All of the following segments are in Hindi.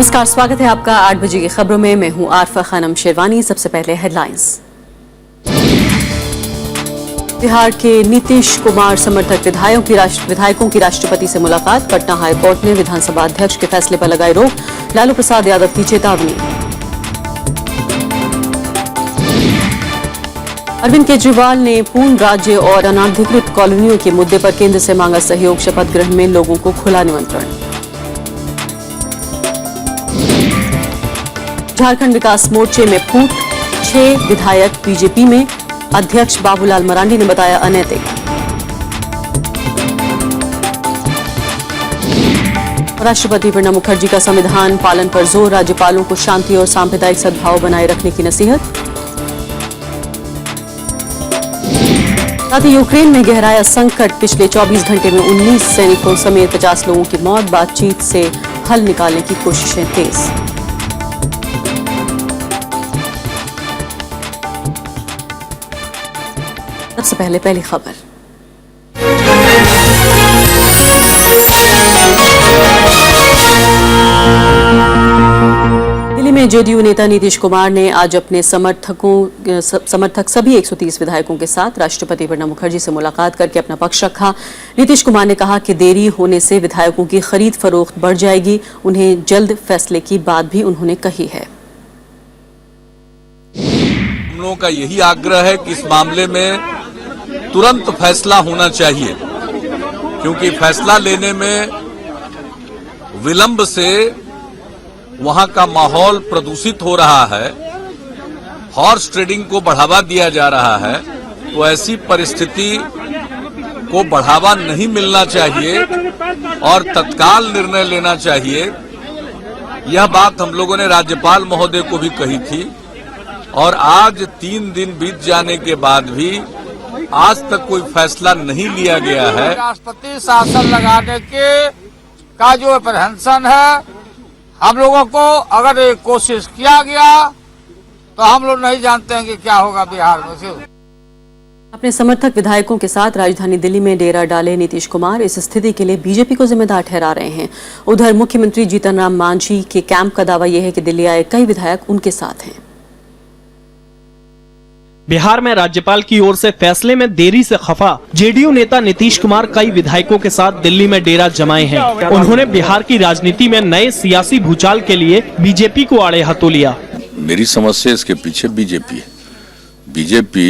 नमस्कार, स्वागत है आपका 8 बजे की खबरों में। मैं हूं आरफा खानम शेरवानी। सबसे पहले हेडलाइंस। बिहार के नीतीश कुमार समर्थक विधायकों की राष्ट्रपति से मुलाकात। पटना हाई कोर्ट ने विधानसभा अध्यक्ष के फैसले पर लगाई रोक। लालू प्रसाद यादव की चेतावनी। अरविंद केजरीवाल ने पूर्ण राज्य और अनाधिकृत कॉलोनियों के मुद्दे पर केंद्र से मांगा सहयोग। शपथ ग्रहण में लोगों को खुला निमंत्रण। झारखंड विकास मोर्चे में फूट, 6 विधायक बीजेपी में। अध्यक्ष बाबूलाल मरांडी ने बताया अनैतिक। राष्ट्रपति प्रणब मुखर्जी का संविधान पालन पर जोर। राज्यपालों को शांति और सांप्रदायिक सद्भाव बनाए रखने की नसीहत। साथ ही यूक्रेन में गहराया संकट। पिछले 24 घंटे में 19 सैनिकों समेत 50 लोगों की मौत। बातचीत से हल निकालने की कोशिशें तेज। सबसे पहली खबर। दिल्ली में जेडीयू नेता नीतीश कुमार ने आज अपने समर्थक सभी 130 विधायकों के साथ राष्ट्रपति प्रणब मुखर्जी से मुलाकात करके अपना पक्ष रखा। नीतीश कुमार ने कहा कि देरी होने से विधायकों की खरीद फरोख्त बढ़ जाएगी। उन्हें जल्द फैसले की बात भी उन्होंने कही है। हम लोगों का यही आग्रह है कि इस मामले में तुरंत फैसला होना चाहिए, क्योंकि फैसला लेने में विलंब से वहां का माहौल प्रदूषित हो रहा है, हॉर्स ट्रेडिंग को बढ़ावा दिया जा रहा है। तो ऐसी परिस्थिति को बढ़ावा नहीं मिलना चाहिए और तत्काल निर्णय लेना चाहिए। यह बात हम लोगों ने राज्यपाल महोदय को भी कही थी और आज 3 दिन बीत जाने के बाद भी आज तक कोई फैसला नहीं लिया गया है। राष्ट्रपति शासन लगाने के का जो अप्रहेंशन है, हम लोगों को अगर एक कोशिश किया गया तो हम लोग नहीं जानते हैं कि क्या होगा बिहार में। अपने समर्थक विधायकों के साथ राजधानी दिल्ली में डेरा डाले नीतीश कुमार इस स्थिति के लिए बीजेपी को जिम्मेदार ठहरा रहे हैं। उधर मुख्यमंत्री जीतन राम मांझी के कैंप का दावा यह है कि दिल्ली आए कई विधायक उनके साथ हैं। बिहार में राज्यपाल की ओर से फैसले में देरी से खफा जेडीयू नेता नीतीश कुमार कई विधायकों के साथ दिल्ली में डेरा जमाए हैं। उन्होंने बिहार की राजनीति में नए सियासी भूचाल के लिए बीजेपी को आड़े हाथों लिया। मेरी समझ से इसके पीछे बीजेपी है। बीजेपी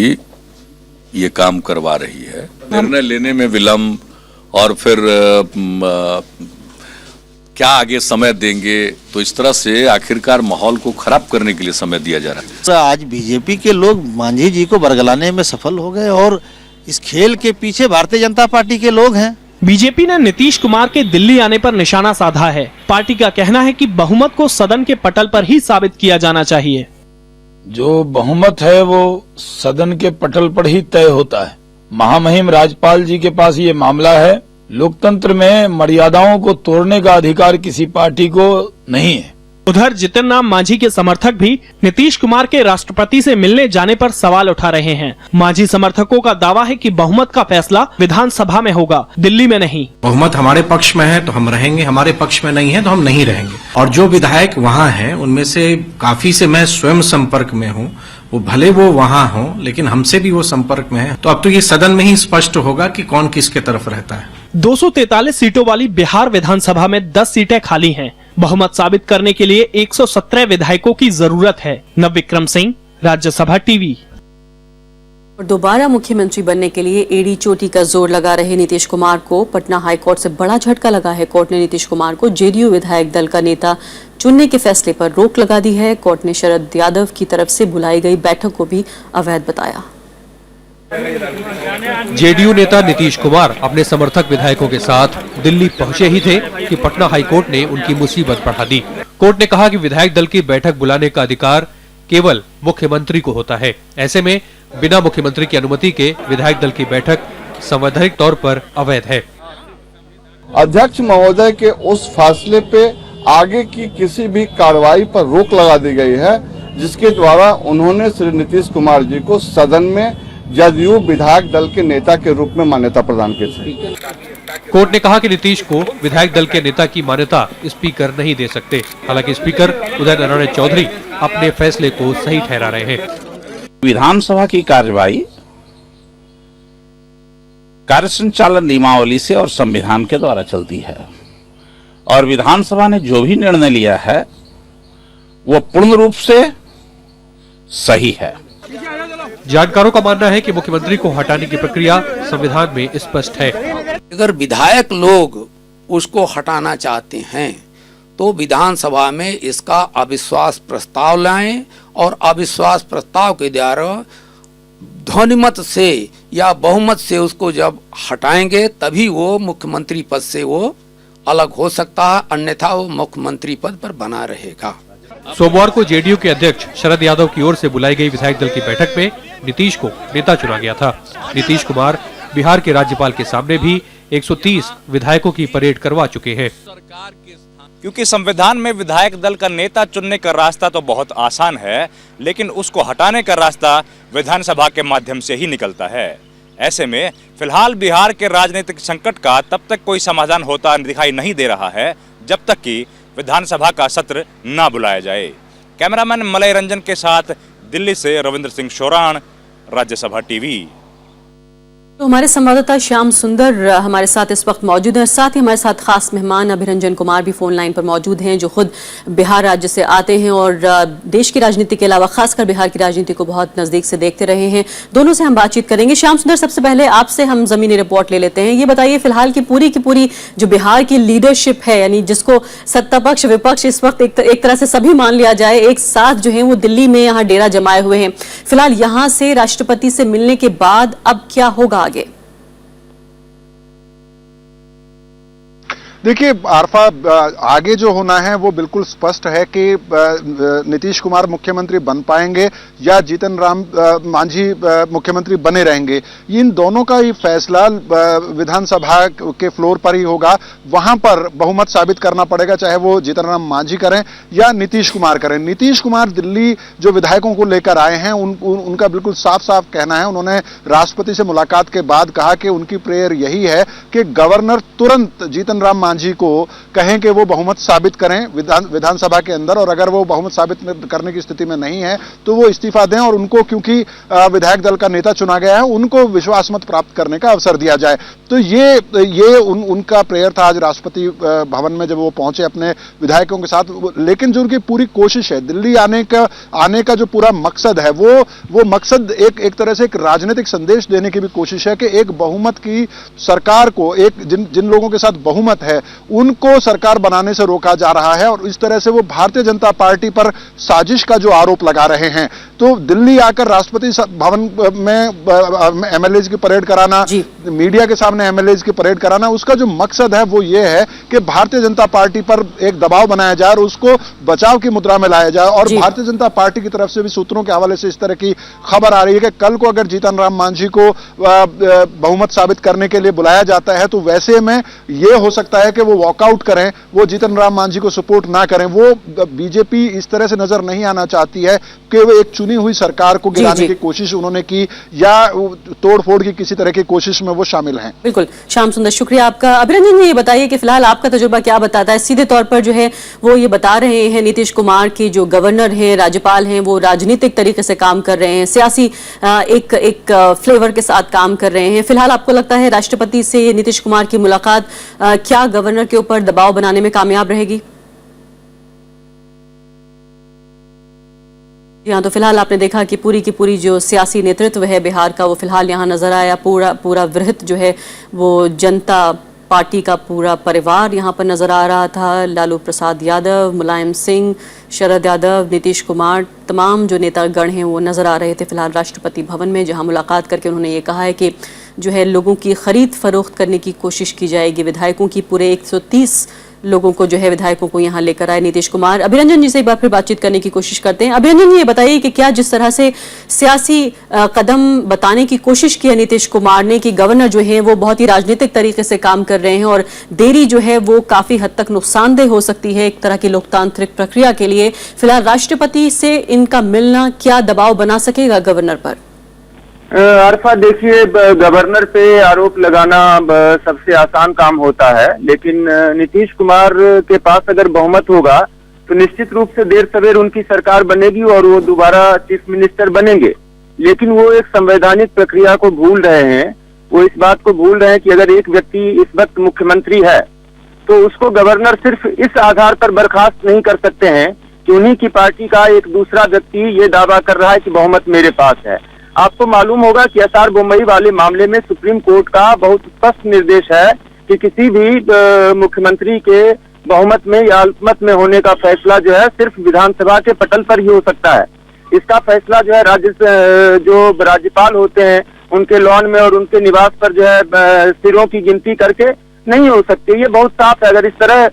ये काम करवा रही है, निर्णय लेने में विलंब और फिर क्या आगे समय देंगे, तो इस तरह से आखिरकार माहौल को खराब करने के लिए समय दिया जा रहा है। आज बीजेपी के लोग मांझी जी को बरगलाने में सफल हो गए और इस खेल के पीछे भारतीय जनता पार्टी के लोग हैं। बीजेपी ने नीतीश कुमार के दिल्ली आने पर निशाना साधा है। पार्टी का कहना है कि बहुमत को सदन के पटल पर ही साबित किया जाना चाहिए। जो बहुमत है वो सदन के पटल पर ही तय होता है। महामहिम राज्यपाल जी के पास ये मामला है। लोकतंत्र में मर्यादाओं को तोड़ने का अधिकार किसी पार्टी को नहीं है। उधर जीतन राम मांझी के समर्थक भी नीतीश कुमार के राष्ट्रपति से मिलने जाने पर सवाल उठा रहे हैं। मांझी समर्थकों का दावा है कि बहुमत का फैसला विधानसभा में होगा, दिल्ली में नहीं। बहुमत हमारे पक्ष में है तो हम रहेंगे, हमारे पक्ष में नहीं है तो हम नहीं रहेंगे। और जो विधायक वहाँ हैं उनमें से काफी से मैं स्वयं संपर्क में हूँ। वो भले वो वहाँ हों लेकिन हमसे भी वो संपर्क में है। तो अब तो ये सदन में ही स्पष्ट होगा कि कौन किसके तरफ रहता है। 243 सीटों वाली बिहार विधानसभा में 10 सीटें खाली हैं। बहुमत साबित करने के लिए 117 विधायकों की जरूरत है। नवविक्रम सिंह, राज्यसभा टीवी। और दोबारा मुख्यमंत्री बनने के लिए एड़ी चोटी का जोर लगा रहे नीतीश कुमार को पटना हाईकोर्ट से बड़ा झटका लगा है। कोर्ट ने नीतीश कुमार को जेडीयू विधायक दल का नेता चुनने के फैसले पर रोक लगा दी है। कोर्ट ने शरद यादव की तरफ से बुलाई गई बैठक को भी अवैध बताया। जेडीयू नेता नीतीश कुमार अपने समर्थक विधायकों के साथ दिल्ली पहुंचे ही थे कि पटना हाईकोर्ट ने उनकी मुसीबत बढ़ा दी। कोर्ट ने कहा कि विधायक दल की बैठक बुलाने का अधिकार केवल मुख्यमंत्री को होता है। ऐसे में बिना मुख्यमंत्री की अनुमति के विधायक दल की बैठक संवैधानिक तौर पर अवैध है। अध्यक्ष महोदय के उस फैसले पे आगे की किसी भी कार्रवाई पर रोक लगा दी गई है, जिसके द्वारा उन्होंने श्री नीतीश कुमार जी को सदन में जदयू विधायक दल के नेता के रूप में मान्यता प्रदान की थी। कोर्ट ने कहा कि नीतीश को विधायक दल के नेता की मान्यता स्पीकर नहीं दे सकते। हालांकि स्पीकर उदय नारायण चौधरी अपने फैसले को सही ठहरा रहे हैं। विधानसभा की कार्यवाही कार्य संचालन नियमावली से और संविधान के द्वारा चलती है और विधानसभा ने जो भी निर्णय लिया है वो पूर्ण रूप से सही है। जानकारों का मानना है कि मुख्यमंत्री को हटाने की प्रक्रिया संविधान में स्पष्ट है। अगर विधायक लोग उसको हटाना चाहते हैं तो विधानसभा में इसका अविश्वास प्रस्ताव लाएं और अविश्वास प्रस्ताव के द्वारा ध्वनिमत से या बहुमत से उसको जब हटाएंगे तभी वो मुख्यमंत्री पद से वो अलग हो सकता है, अन्यथा वो मुख्यमंत्री पद पर बना रहेगा। सोमवार को जेडीयू के अध्यक्ष शरद यादव की ओर से बुलाई गई विधायक दल की बैठक में नीतीश को नेता चुना गया था। नीतीश कुमार बिहार के राज्यपाल के सामने भी 130 विधायकों की परेड करवा चुके हैं। क्योंकि संविधान में विधायक दल का नेता चुनने का रास्ता तो बहुत आसान है, लेकिन उसको हटाने का रास्ता विधानसभा के माध्यम से ही निकलता है। ऐसे में फिलहाल बिहार के राजनीतिक संकट का तब तक कोई समाधान होता दिखाई नहीं दे रहा है जब तक कि विधानसभा का सत्र न बुलाया जाए। कैमरामैन मलय रंजन के साथ दिल्ली से रविंद्र सिंह शोराण, राज्यसभा टीवी। तो हमारे संवाददाता श्याम सुंदर हमारे साथ इस वक्त मौजूद हैं। साथ ही हमारे साथ खास मेहमान अभिरंजन कुमार भी फोन लाइन पर मौजूद हैं, जो खुद बिहार राज्य से आते हैं और देश की राजनीति के अलावा खासकर बिहार की राजनीति को बहुत नजदीक से देखते रहे हैं। दोनों से हम बातचीत करेंगे। श्याम सुंदर, सबसे पहले आपसे हम जमीनी रिपोर्ट ले लेते हैं। ये बताइए फिलहाल की पूरी जो बिहार की लीडरशिप है, यानी जिसको सत्ता पक्ष विपक्ष इस वक्त एक तरह से सभी मान लिया जाए, एक साथ जो है वो दिल्ली में यहाँ डेरा जमाए हुए हैं। फिलहाल यहाँ से राष्ट्रपति से मिलने के बाद अब क्या होगा आगे? देखिए आरफा, आगे जो होना है वो बिल्कुल स्पष्ट है कि नीतीश कुमार मुख्यमंत्री बन पाएंगे या जीतन राम मांझी मुख्यमंत्री बने रहेंगे। इन दोनों का ही फैसला विधानसभा के फ्लोर पर ही होगा। वहां पर बहुमत साबित करना पड़ेगा, चाहे वो जीतन राम मांझी करें या नीतीश कुमार करें। नीतीश कुमार दिल्ली जो विधायकों को लेकर आए हैं उनका बिल्कुल साफ साफ कहना है। उन्होंने राष्ट्रपति से मुलाकात के बाद कहा कि उनकी प्रेयर यही है कि गवर्नर तुरंत जीतन राम जी को कहें कि वो बहुमत साबित करें विधानसभा के अंदर, और अगर वो बहुमत साबित करने की स्थिति में नहीं है तो वो इस्तीफा दें और उनको, क्योंकि विधायक दल का नेता चुना गया है, उनको विश्वास मत प्राप्त करने का अवसर दिया जाए। तो ये उनका प्रेयर था आज राष्ट्रपति भवन में जब वो पहुंचे अपने विधायकों के साथ। लेकिन जो उनकी पूरी कोशिश है, दिल्ली आने का जो पूरा मकसद है, वो मकसद एक तरह से एक राजनीतिक संदेश देने की भी कोशिश है कि एक बहुमत की सरकार को, एक जिन लोगों के साथ बहुमत है उनको सरकार बनाने से रोका जा रहा है, और इस तरह से वो भारतीय जनता पार्टी पर साजिश का जो आरोप लगा रहे हैं। तो दिल्ली आकर राष्ट्रपति भवन में एमएलएज की परेड कराना, मीडिया के सामने एमएलएज की परेड कराना, उसका जो मकसद है वो ये है कि भारतीय जनता पार्टी पर एक दबाव बनाया जाए और उसको बचाव की मुद्रा में लाया जाए। और भारतीय जनता पार्टी की तरफ से भी सूत्रों के हवाले से इस तरह की खबर आ रही है कि कल को अगर जीतन राम मांझी को बहुमत साबित करने के लिए बुलाया जाता है तो वैसे में यह हो सकता है कि वो वॉकआउट करें, वो जीतन राम मांझी को सपोर्ट ना करें। वो बीजेपी इस तरह से नजर नहीं आना चाहती है कि वो एक चुनी हुई सरकार को गिराने की कोशिश उन्होंने की या तोड़फोड़ की किसी तरह की कोशिश में वो शामिल हैं। बिल्कुल श्याम सुंदर, शुक्रिया आपका। अभिरंजन जी, ये बताइए कि फिलहाल आपका तजुर्बा क्या बताता है? सीधे तौर पर जो है वो ये बता रहे हैं नीतीश कुमार की जो गवर्नर हैं, राज्यपाल हैं, वो राजनीतिक तरीके से काम कर रहे हैं, सियासी एक फ्लेवर के साथ काम कर रहे हैं। फिलहाल आपको लगता है राष्ट्रपति से नीतीश कुमार की मुलाकात क्या गवर्नर के ऊपर दबाव बनाने में कामयाब रहेगी? यहाँ तो फिलहाल आपने देखा कि पूरी की पूरी जो सियासी नेतृत्व है बिहार का, वो फिलहाल यहाँ नजर आया। पूरा वृहत जो है वो जनता पार्टी का पूरा परिवार यहाँ पर नजर आ रहा था। लालू प्रसाद यादव, मुलायम सिंह, शरद यादव, नीतीश कुमार, तमाम जो नेतागण हैं वो नजर आ रहे थे फिलहाल राष्ट्रपति भवन में, जहाँ मुलाकात करके उन्होंने ये कहा है कि जो है लोगों की खरीद फरोख्त करने की कोशिश की जाएगी। विधायकों की पूरे 130 लोगों को जो है विधायकों को यहाँ लेकर आए नीतीश कुमार। अभिरंजन जी से एक बार फिर बातचीत करने की कोशिश करते हैं। अभिरंजन जी, ये बताइए कि क्या जिस तरह से सियासी कदम बताने की कोशिश की है नीतीश कुमार ने कि गवर्नर जो है वो बहुत ही राजनीतिक तरीके से काम कर रहे हैं और देरी जो है वो काफी हद तक नुकसानदेह हो सकती है एक तरह की लोकतांत्रिक प्रक्रिया के लिए, फिलहाल राष्ट्रपति से इनका मिलना क्या दबाव बना सकेगा गवर्नर पर? अरफा देखिए, गवर्नर पे आरोप लगाना सबसे आसान काम होता है, लेकिन नीतीश कुमार के पास अगर बहुमत होगा तो निश्चित रूप से देर सवेर उनकी सरकार बनेगी और वो दोबारा चीफ मिनिस्टर बनेंगे। लेकिन वो एक संवैधानिक प्रक्रिया को भूल रहे हैं। वो इस बात को भूल रहे हैं कि अगर एक व्यक्ति इस वक्त मुख्यमंत्री है तो उसको गवर्नर सिर्फ इस आधार पर बर्खास्त नहीं कर सकते हैं कि उन्हीं की पार्टी का एक दूसरा व्यक्ति ये दावा कर रहा है कि बहुमत मेरे पास है। आपको मालूम होगा कि एसआर बोम्मई वाले मामले में सुप्रीम कोर्ट का बहुत स्पष्ट निर्देश है कि किसी भी मुख्यमंत्री के बहुमत में या अल्पमत में होने का फैसला जो है सिर्फ विधानसभा के पटल पर ही हो सकता है। इसका फैसला जो है जो राज्यपाल होते हैं उनके लॉन में और उनके निवास पर जो है सिरों की गिनती करके नहीं हो सकती। ये बहुत साफ है। अगर इस तरह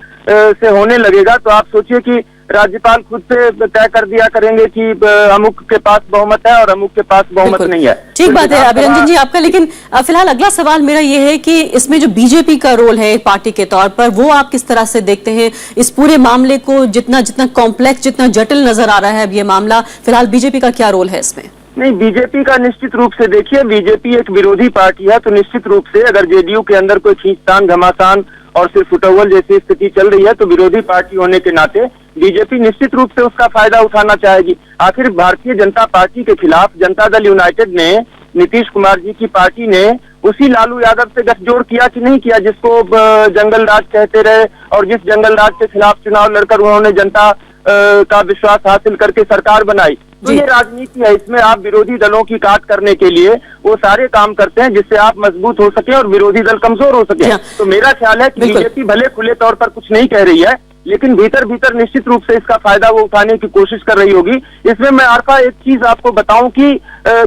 से होने लगेगा तो आप सोचिए कि राज्यपाल खुद से तय कर दिया करेंगे कि अमुक के पास बहुमत है और अमुक के पास बहुमत नहीं है। ठीक बात है अभिरंजन जी आपका, लेकिन फिलहाल अगला सवाल मेरा ये है कि इसमें जो बीजेपी का रोल है एक पार्टी के तौर पर, वो आप किस तरह से देखते हैं इस पूरे मामले को? जितना कॉम्प्लेक्स, जितना जटिल नजर आ रहा है अब ये मामला, फिलहाल बीजेपी का क्या रोल है इसमें? नहीं, बीजेपी का निश्चित रूप से देखिए, बीजेपी एक विरोधी पार्टी है, तो निश्चित रूप से अगर जेडीयू के अंदर कोई खींचतान, घमासान और सिर्फ फुटअव्वल जैसी स्थिति चल रही है तो विरोधी पार्टी होने के नाते बीजेपी निश्चित रूप से उसका फायदा उठाना चाहेगी। आखिर भारतीय जनता पार्टी के खिलाफ जनता दल यूनाइटेड ने, नीतीश कुमार जी की पार्टी ने उसी लालू यादव से गठजोड़ किया कि नहीं किया, जिसको जंगल राज कहते रहे और जिस जंगल राज के खिलाफ चुनाव लड़कर उन्होंने जनता का विश्वास हासिल करके सरकार बनाई। तो ये राजनीति है, इसमें आप विरोधी दलों की काट करने के लिए वो सारे काम करते हैं जिससे आप मजबूत हो सके और विरोधी दल कमजोर हो सके। तो मेरा ख्याल है कि बीजेपी भले खुले तौर पर कुछ नहीं कह रही है, लेकिन भीतर भीतर निश्चित रूप से इसका फायदा वो उठाने की कोशिश कर रही होगी। इसमें मैं आरफा एक चीज आपको बताऊं कि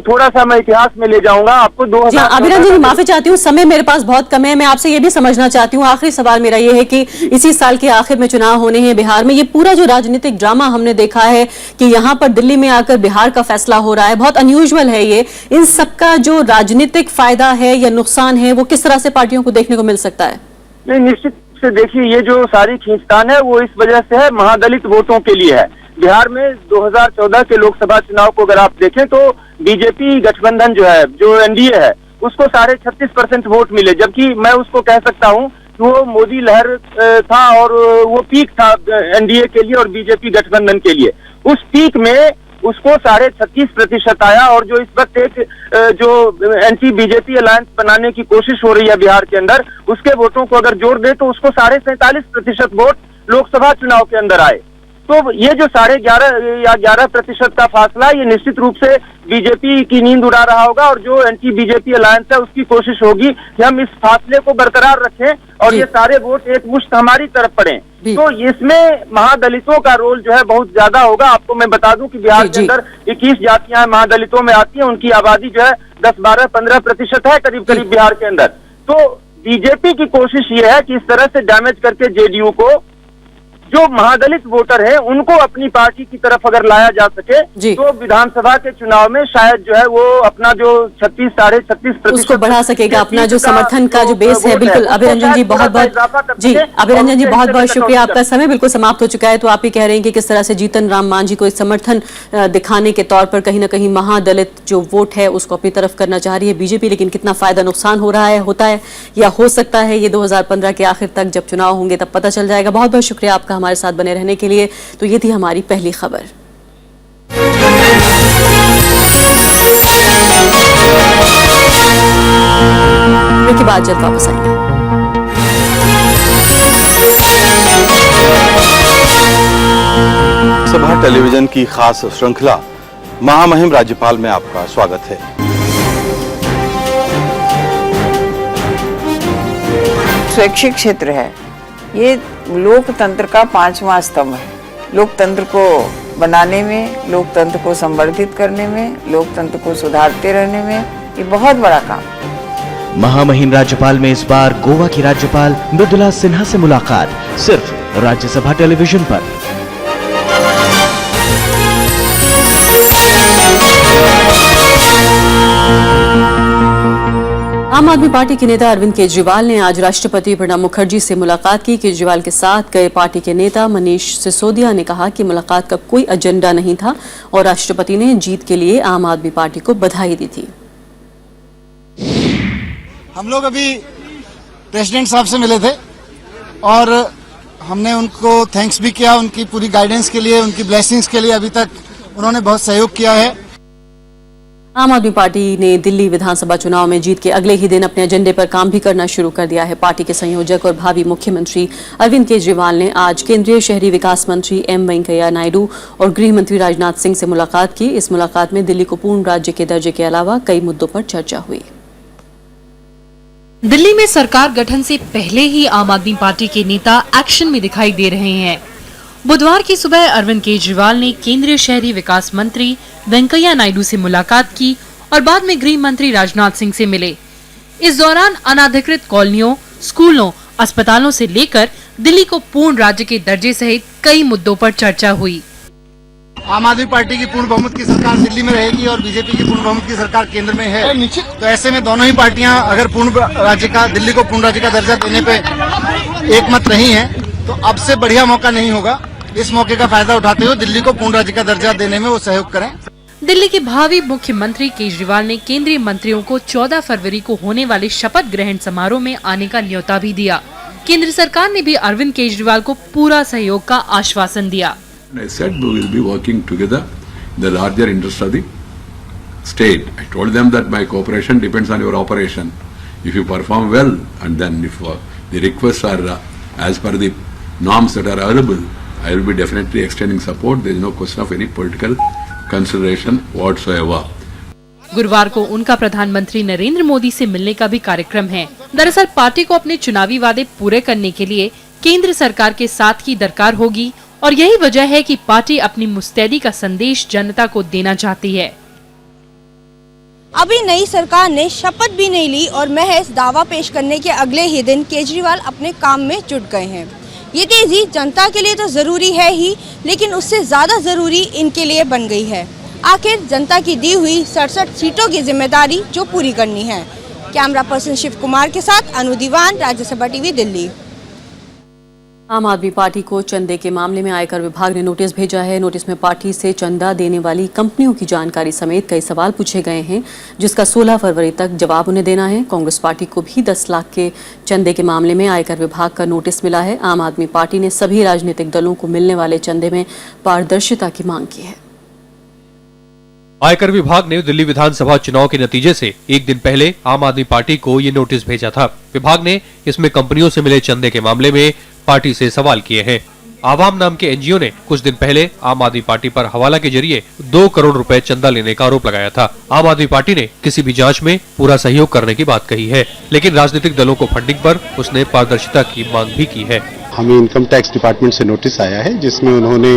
थोड़ा सा मैं इतिहास में ले जाऊंगा आपको। 2000 अभिरंजन जी माफी चाहती हूँ, समय मेरे पास बहुत कम है। मैं आपसे ये भी समझना चाहती हूँ, आखिरी सवाल मेरा ये है कि इसी साल के आखिर में चुनाव होने हैं बिहार में। ये पूरा जो राजनीतिक ड्रामा हमने देखा है कि यहाँ पर दिल्ली में आकर बिहार का फैसला हो रहा है, बहुत अनयूजुअल है ये। इन सबका जो राजनीतिक फायदा है या नुकसान है वो किस तरह से पार्टियों को देखने को मिल सकता है? नहीं, निश्चित से देखिए, ये जो सारी खींचतान है वो इस वजह से है, महादलित वोटों के लिए है। बिहार में 2014 के लोकसभा चुनाव को अगर आप देखें तो बीजेपी गठबंधन जो है, जो एनडीए है, उसको 36.5% वोट मिले, जबकि मैं उसको कह सकता हूं कि वो मोदी लहर था और वो पीक था एनडीए के लिए और बीजेपी गठबंधन के लिए। उस पीक में उसको 36.5% आया और जो इस वक्त एक जो एंटी बीजेपी अलायंस बनाने की कोशिश हो रही है बिहार के अंदर, उसके वोटों को अगर जोड़ दे तो उसको 47.5% वोट लोकसभा चुनाव के अंदर आए। तो ये जो 11.5% का फासला, ये निश्चित रूप से बीजेपी की नींद उड़ा रहा होगा और जो एंटी बीजेपी अलायंस है उसकी कोशिश होगी कि हम इस फासले को बरकरार रखें और ये सारे वोट एक मुश्त हमारी तरफ पड़े। तो इसमें महादलितों का रोल जो है बहुत ज्यादा होगा। आपको मैं बता दूं कि बिहार के अंदर 21 जातियां महादलितों में आती हैं, उनकी आबादी जो है 10, 12, 15% है करीब करीब बिहार के अंदर। तो बीजेपी की कोशिश ये है कि इस तरह से डैमेज करके जेडीयू को, जो महादलित वोटर है उनको अपनी पार्टी की तरफ अगर लाया जा सके तो विधानसभा के चुनाव में शायद जो है वो अपना जो 36, 36.5% उसको बढ़ा सकेगा, अपना जो समर्थन का जो बेस है। बिल्कुल अभिरंजन जी बहुत बहुत शुक्रिया। आपका समय बिल्कुल समाप्त हो चुका है। तो आप ही कह रहे हैं कि किस तरह से जीतन राम मांझी को एक समर्थन दिखाने के तौर पर कहीं ना कहीं महादलित जो वोट है उसको अपनी तरफ करना चाह रही है बीजेपी, लेकिन कितना फायदा नुकसान हो रहा है, होता है या हो सकता है ये 2015 के आखिर तक जब चुनाव होंगे तब पता चल जाएगा। बहुत बहुत शुक्रिया आपका हमारे साथ बने रहने के लिए। तो ये थी हमारी पहली खबर। के बाद जल्द वापस आएंगे। सभा टेलीविजन की खास श्रृंखला महामहिम राज्यपाल में आपका स्वागत है। शैक्षिक क्षेत्र है, ये लोकतंत्र का 5वां स्तंभ है। लोकतंत्र को बनाने में, लोकतंत्र को संवर्धित करने में, लोकतंत्र को सुधारते रहने में ये बहुत बड़ा काम। महामहिम राज्यपाल में इस बार गोवा की राज्यपाल मृदुला सिन्हा से मुलाकात, सिर्फ राज्यसभा टेलीविजन पर। आम आदमी पार्टी के नेता अरविंद केजरीवाल ने आज राष्ट्रपति प्रणब मुखर्जी से मुलाकात की। केजरीवाल के साथ गए पार्टी के नेता मनीष सिसोदिया ने कहा कि मुलाकात का कोई एजेंडा नहीं था और राष्ट्रपति ने जीत के लिए आम आदमी पार्टी को बधाई दी थी। हम लोग अभी प्रेसिडेंट साहब से मिले थे और हमने उनको थैंक्स भी किया, उनकी पूरी गाइडेंस के लिए, उनकी ब्लेसिंग्स के लिए। अभी तक उन्होंने बहुत सहयोग किया है। आम आदमी पार्टी ने दिल्ली विधानसभा चुनाव में जीत के अगले ही दिन अपने एजेंडे पर काम भी करना शुरू कर दिया है। पार्टी के संयोजक और भावी मुख्यमंत्री अरविंद केजरीवाल ने आज केंद्रीय शहरी विकास मंत्री एम वेंकैया नायडू और गृह मंत्री राजनाथ सिंह से मुलाकात की। इस मुलाकात में दिल्ली को पूर्ण राज्य के दर्जे के अलावा कई मुद्दों पर चर्चा हुई। दिल्ली में सरकार गठन से पहले ही आम आदमी पार्टी के नेता एक्शन में दिखाई दे रहे हैं। बुधवार की सुबह अरविंद केजरीवाल ने केंद्रीय शहरी विकास मंत्री वेंकैया नायडू से मुलाकात की और बाद में गृह मंत्री राजनाथ सिंह से मिले। इस दौरान अनाधिकृत कॉलोनियों, स्कूलों, अस्पतालों से लेकर दिल्ली को पूर्ण राज्य के दर्जे सहित कई मुद्दों पर चर्चा हुई। आम आदमी पार्टी की पूर्ण बहुमत की सरकार दिल्ली में रहेगी और बीजेपी की पूर्ण बहुमत की सरकार केंद्र में है। तो ऐसे में दोनों ही पार्टियां अगर दिल्ली को पूर्ण राज्य का दर्जा देने पे एक मत नहीं है तो अब से बढ़िया मौका नहीं होगा। इस मौके का फायदा उठाते हुए दिल्ली को पूर्ण राज्य का दर्जा देने में वो सहयोग करें। दिल्ली के भावी मुख्यमंत्री केजरीवाल ने केंद्रीय मंत्रियों को 14 फरवरी को होने वाले शपथ ग्रहण समारोह में आने का न्योता भी दिया। केंद्र सरकार ने भी अरविंद केजरीवाल को पूरा सहयोग का आश्वासन दिया। I said we will be working together in the larger interest of the state. I told them that my cooperation depends on your operation. If you perform well, and then if the requests are as per the norms that are available, I will be definitely extending support. There is no question of any political consideration whatsoever. गुरुवार को उनका प्रधानमंत्री नरेंद्र मोदी से मिलने का भी कार्यक्रम है। दरअसल पार्टी को अपने चुनावी वादे पूरे करने के लिए केंद्र सरकार के साथ की दरकार होगी और यही वजह है कि पार्टी अपनी मुस्तैदी का संदेश जनता को देना चाहती है। अभी नई सरकार ने शपथ भी नहीं ली और महज दावा पेश करने के अगले ही दिन केजरीवाल अपने काम में जुट गए हैं। ये तेजी जनता के लिए तो जरूरी है ही, लेकिन उससे ज्यादा जरूरी इनके लिए बन गई है। आखिर जनता की दी हुई 67 सीटों की जिम्मेदारी जो पूरी करनी है। कैमरा पर्सन शिव कुमार के साथ अनु दीवान, राज्यसभा टीवी, दिल्ली। आम आदमी पार्टी को चंदे के मामले में आयकर विभाग ने नोटिस भेजा है। नोटिस में पार्टी से चंदा देने वाली कंपनियों की जानकारी समेत कई सवाल पूछे गए हैं, जिसका 16 फरवरी तक जवाब उन्हें देना है। कांग्रेस पार्टी को भी 10 लाख के चंदे के मामले में आयकर विभाग का नोटिस मिला है। आम आदमी पार्टी ने सभी राजनीतिक दलों को मिलने वाले चंदे में पारदर्शिता की मांग की है। आयकर विभाग ने दिल्ली विधानसभा चुनाव के नतीजे से एक दिन पहले आम आदमी पार्टी को ये नोटिस भेजा था। विभाग ने इसमें कंपनियों से मिले चंदे के मामले में पार्टी से सवाल किए हैं। आवाम नाम के एनजीओ ने कुछ दिन पहले आम आदमी पार्टी पर हवाला के जरिए 2 करोड़ रुपए चंदा लेने का आरोप लगाया था। आम आदमी पार्टी ने किसी भी जांच में पूरा सहयोग करने की बात कही है, लेकिन राजनीतिक दलों को फंडिंग पर उसने पारदर्शिता की मांग भी की है। हमें इनकम टैक्स डिपार्टमेंट से नोटिस आया है, जिसमें उन्होंने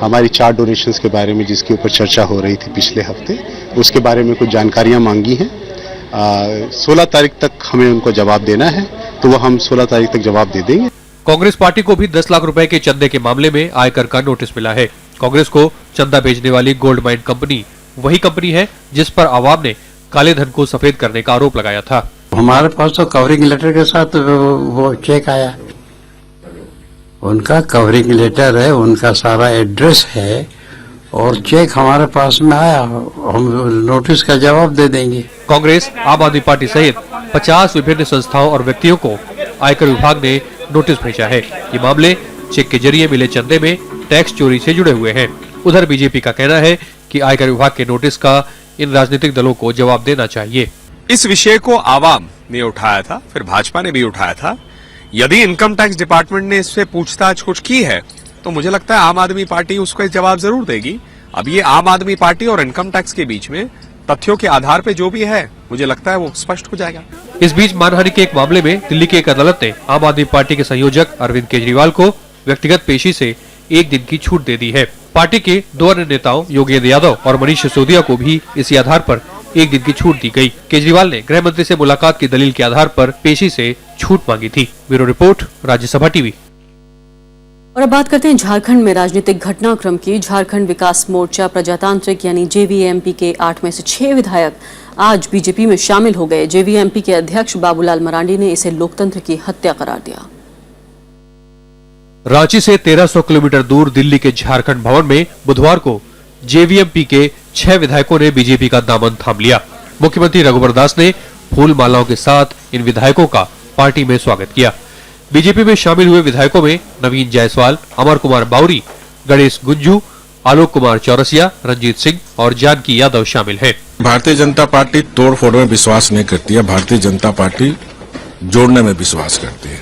हमारी 4 डोनेशंस के बारे में, जिसके ऊपर चर्चा हो रही थी पिछले हफ्ते, उसके बारे में कुछ जानकारियां मांगी हैं। 16 तारीख तक हमें उनको जवाब देना है, तो वो हम 16 तारीख तक जवाब दे देंगे। कांग्रेस पार्टी को भी 10 लाख रुपए के चंदे के मामले में आयकर का नोटिस मिला है। कांग्रेस को चंदा भेजने वाली गोल्ड माइन कंपनी वही कंपनी है जिस पर आवाम ने काले धन को सफेद करने का आरोप लगाया था। हमारे पास तो कवरिंग लेटर के साथ वो चेक आया, उनका कवरिंग लेटर है, उनका सारा एड्रेस है और चेक हमारे पास में आया, हम नोटिस का जवाब दे देंगे। कांग्रेस, आम आदमी पार्टी सहित 50 विभिन्न संस्थाओं और व्यक्तियों को आयकर विभाग ने नोटिस भेजा है। ये मामले चेक के जरिए मिले चंदे में टैक्स चोरी से जुड़े हुए हैं। उधर बीजेपी का कहना है कि आयकर विभाग के नोटिस का इन राजनीतिक दलों को जवाब देना चाहिए। इस विषय को आवाम ने उठाया था, फिर भाजपा ने भी उठाया था। यदि इनकम टैक्स डिपार्टमेंट ने इससे पूछताछ कुछ की है तो मुझे लगता है आम आदमी पार्टी उसको जवाब जरूर देगी। अब ये आम आदमी पार्टी और इनकम टैक्स के बीच में तथ्यों के आधार पे जो भी है, मुझे लगता है वो स्पष्ट हो जाएगा। इस बीच मानहानि के एक मामले में दिल्ली की एक अदालत ने आम आदमी पार्टी के संयोजक अरविंद केजरीवाल को व्यक्तिगत पेशी से 1 दिन की छूट दे दी है। पार्टी के 2 अन्य नेताओं योगेंद्र यादव और मनीष सिसोदिया को भी इसी आधार पर 1 दिन की छूट दी गई। केजरीवाल ने गृह मंत्री से मुलाकात की दलील के आधार पर पेशी से छूट मांगी थी। Bureau report, Rajya Sabha TV. और अब बात करते हैं झारखंड में राजनीतिक घटनाक्रम की। झारखंड विकास मोर्चा प्रजातांत्रिक यानी जेवीएमपी के 8 में से 6 विधायक आज बीजेपी में शामिल हो गए। जेवीएमपी के अध्यक्ष बाबूलाल मरांडी ने इसे लोकतंत्र की हत्या करार दिया। रांची से 1300 किलोमीटर दूर दिल्ली के झारखंड भवन में बुधवार को जेवीएमपी के 6 विधायकों ने बीजेपी का दामन थाम लिया। मुख्यमंत्री रघुवर दास ने फूल मालाओं के साथ इन विधायकों का पार्टी में स्वागत किया। बीजेपी में शामिल हुए विधायकों में नवीन जायसवाल, अमर कुमार बावरी, गणेश गुंजू, आलोक कुमार चौरसिया, रंजीत सिंह और जानकी यादव शामिल हैं। भारतीय जनता पार्टी तोड़फोड़ में विश्वास नहीं करती है। भारतीय जनता पार्टी जोड़ने में विश्वास करती है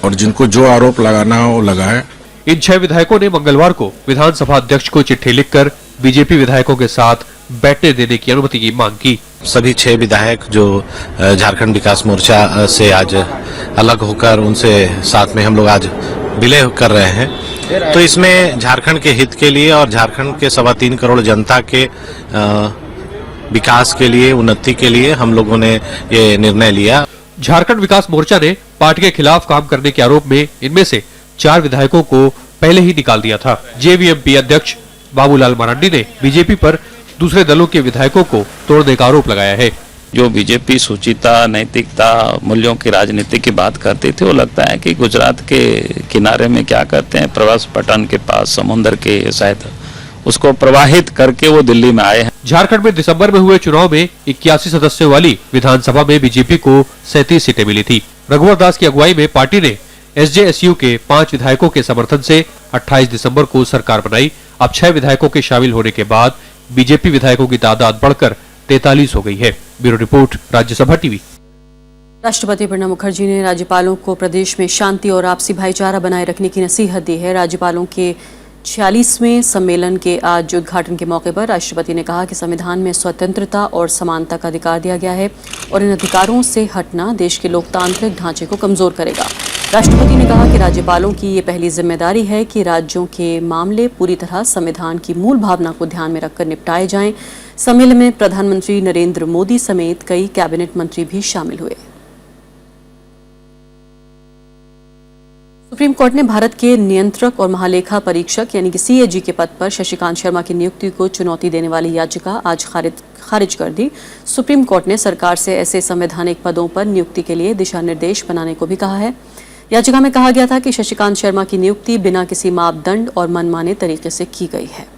और जिनको जो आरोप लगाना हो वो लगाए। इन 6 विधायकों ने मंगलवार को विधानसभा अध्यक्ष को चिट्ठी लिखकर बीजेपी विधायकों के साथ बैठने देने की अनुमति की मांग की। सभी 6 विधायक जो झारखंड विकास मोर्चा से आज अलग होकर उनसे साथ में हम लोग आज विलय कर रहे हैं, तो इसमें झारखंड के हित के लिए और झारखंड के 3.25 करोड़ जनता के विकास के लिए, उन्नति के लिए हम लोगों ने ये निर्णय लिया। झारखंड विकास मोर्चा ने पार्टी के खिलाफ काम करने के आरोप में इनमें से 4 विधायकों को पहले ही निकाल दिया था। जेवीएमपी अध्यक्ष बाबूलाल मरांडी ने बीजेपी पर दूसरे दलों के विधायकों को तोड़ने का आरोप लगाया है। जो बीजेपी सुचिता, नैतिकता, मूल्यों की राजनीति की बात करती थी, वो लगता है कि गुजरात के किनारे में क्या कहते हैं, प्रवास पटन के पास समुद्र के शायद उसको प्रवाहित करके वो दिल्ली में आए हैं। झारखंड में दिसंबर में हुए चुनाव में 81 सदस्यों वाली विधानसभा में बीजेपी को 37 सीटें मिली थी। रघुवर दास की अगुवाई में पार्टी ने एसजेएसयू के 5 विधायकों के समर्थन से 28 दिसंबर को सरकार बनाई। अब 6 विधायकों के शामिल होने के बाद बीजेपी विधायकों की तादाद बढ़कर 43 हो गई है। Bureau report, Rajya Sabha TV. राष्ट्रपति प्रणब मुखर्जी ने राज्यपालों को प्रदेश में शांति और आपसी भाईचारा बनाए रखने की नसीहत दी है। राज्यपालों के 46वें सम्मेलन के आज उद्घाटन के मौके पर राष्ट्रपति ने कहा कि संविधान में स्वतंत्रता और समानता का अधिकार दिया गया है और इन अधिकारों से हटना देश के लोकतांत्रिक ढांचे को कमजोर करेगा। राष्ट्रपति ने कहा कि राज्यपालों की ये पहली जिम्मेदारी है कि राज्यों के मामले पूरी तरह संविधान की मूल भावना को ध्यान में रखकर निपटाए जाएं। सम्मेलन में प्रधानमंत्री नरेंद्र मोदी समेत कई कैबिनेट मंत्री भी शामिल हुए। सुप्रीम कोर्ट ने भारत के नियंत्रक और महालेखा परीक्षक यानी कि सीएजी के पद पर शशिकांत शर्मा की नियुक्ति को चुनौती देने वाली याचिका आज खारिज कर दी। सुप्रीम कोर्ट ने सरकार से ऐसे संवैधानिक पदों पर नियुक्ति के लिए दिशा निर्देश बनाने को भी कहा है। याचिका में कहा गया था कि शशिकांत शर्मा की नियुक्ति बिना किसी मापदंड और मनमाने तरीके से की गई है।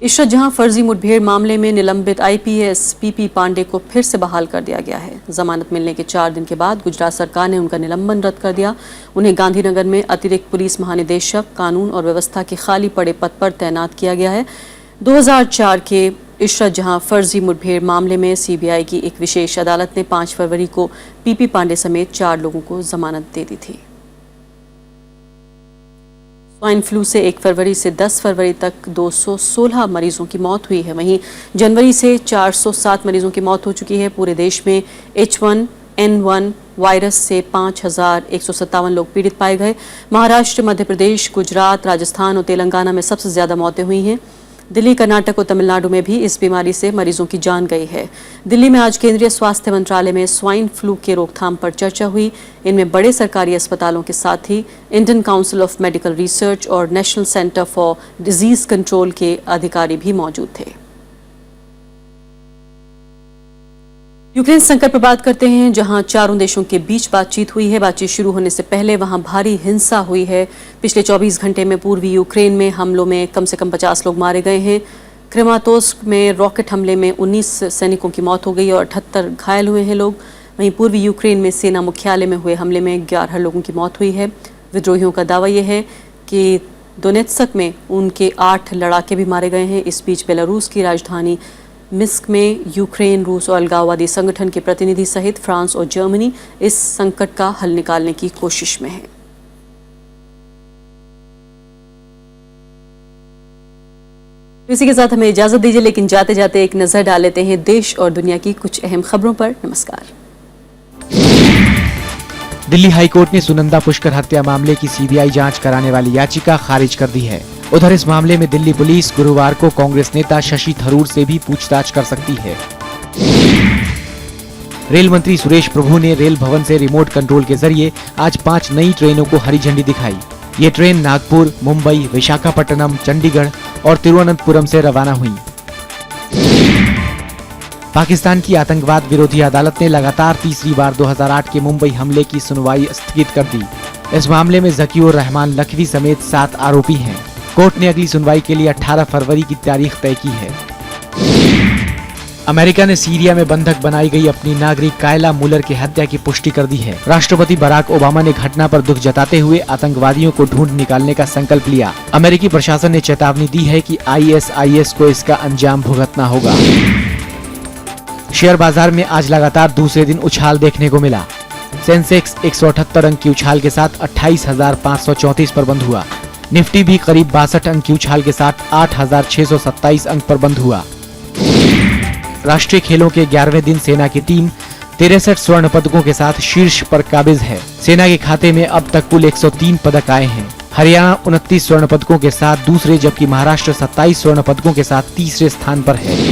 इशरत जहां फर्जी मुठभेड़ मामले में निलंबित आईपीएस पीपी पांडे को फिर से बहाल कर दिया गया है। जमानत मिलने के 4 दिन के बाद गुजरात सरकार ने उनका निलंबन रद्द कर दिया। उन्हें गांधीनगर में अतिरिक्त पुलिस महानिदेशक कानून और व्यवस्था के खाली पड़े पद पर तैनात किया गया है। 2004 के इशरत जहां फर्जी मुठभेड़ मामले में सीबीआई की एक विशेष अदालत ने 5 फरवरी को पीपी पांडे समेत 4 लोगों को जमानत दे दी थी। स्वाइन फ्लू से 1 फरवरी से 10 फरवरी तक 216 मरीजों की मौत हुई है। वहीं जनवरी से 407 मरीजों की मौत हो चुकी है। पूरे देश में H1N1 वायरस से 5157 लोग पीड़ित पाए गए। महाराष्ट्र, मध्य प्रदेश, गुजरात, राजस्थान और तेलंगाना में सबसे ज्यादा मौतें हुई हैं। दिल्ली, कर्नाटक और तमिलनाडु में भी इस बीमारी से मरीजों की जान गई है। दिल्ली में आज केंद्रीय स्वास्थ्य मंत्रालय में स्वाइन फ्लू के रोकथाम पर चर्चा हुई। इनमें बड़े सरकारी अस्पतालों के साथ ही Indian Council of Medical Research और National Centre for Disease Control के अधिकारी भी मौजूद थे। यूक्रेन संकट पर बात करते हैं, जहां चारों देशों के बीच बातचीत हुई है। बातचीत शुरू होने से पहले वहां भारी हिंसा हुई है। पिछले 24 घंटे में पूर्वी यूक्रेन में हमलों में कम से कम 50 लोग मारे गए हैं। क्रेमातोर्स्क में रॉकेट हमले में 19 सैनिकों की मौत हो गई और 78 घायल हुए हैं लोग। वहीं पूर्वी यूक्रेन में सेना मुख्यालय में हुए हमले में 11 लोगों की मौत हुई है। विद्रोहियों का दावा यह है कि दोनेत्स्क में उनके 8 लड़ाके भी मारे गए हैं। इस बीच बेलारूस की राजधानी मिन्स्क में यूक्रेन, रूस और अलगाववादी संगठन के प्रतिनिधि सहित फ्रांस और जर्मनी इस संकट का हल निकालने की कोशिश में है। इसी के साथ हमें इजाजत दीजिए, लेकिन जाते जाते एक नजर डाल लेते हैं देश और दुनिया की कुछ अहम खबरों पर। नमस्कार। दिल्ली हाईकोर्ट ने सुनंदा पुष्कर हत्या मामले की सीबीआई जांच कराने वाली याचिका खारिज कर दी है। उधर इस मामले में दिल्ली पुलिस गुरुवार को कांग्रेस नेता शशि थरूर से भी पूछताछ कर सकती है। रेल मंत्री सुरेश प्रभु ने रेल भवन से रिमोट कंट्रोल के जरिए आज 5 नई ट्रेनों को हरी झंडी दिखाई। ये ट्रेन नागपुर, मुंबई, विशाखापट्टनम, चंडीगढ़ और तिरुवनंतपुरम से रवाना हुई। पाकिस्तान की आतंकवाद विरोधी अदालत ने लगातार तीसरी बार 2008 के मुंबई हमले की सुनवाई स्थगित कर दी। इस मामले में जकीउर रहमान लखवी समेत 7 आरोपी हैं। कोर्ट ने अगली सुनवाई के लिए 18 फरवरी की तारीख तय की है। अमेरिका ने सीरिया में बंधक बनाई गई अपनी नागरिक कायला मुलर की हत्या की पुष्टि कर दी है। राष्ट्रपति बराक ओबामा ने घटना पर दुख जताते हुए आतंकवादियों को ढूंढ निकालने का संकल्प लिया। अमेरिकी प्रशासन ने चेतावनी दी है कि ISIS को इसका अंजाम भुगतना होगा। शेयर बाजार में आज लगातार दूसरे दिन उछाल देखने को मिला। सेंसेक्स 178 अंक की उछाल के साथ 28,534 पर बंद हुआ। निफ्टी भी करीब 62 अंक की उछाल के साथ 8,627 अंक पर बंद हुआ। राष्ट्रीय खेलों के 11वें दिन सेना की टीम 63 स्वर्ण पदकों के साथ शीर्ष पर काबिज है। सेना के खाते में अब तक कुल 103 पदक आए हैं। हरियाणा 29 स्वर्ण पदकों के साथ दूसरे, जबकि महाराष्ट्र 27 स्वर्ण पदकों के साथ तीसरे स्थान पर है।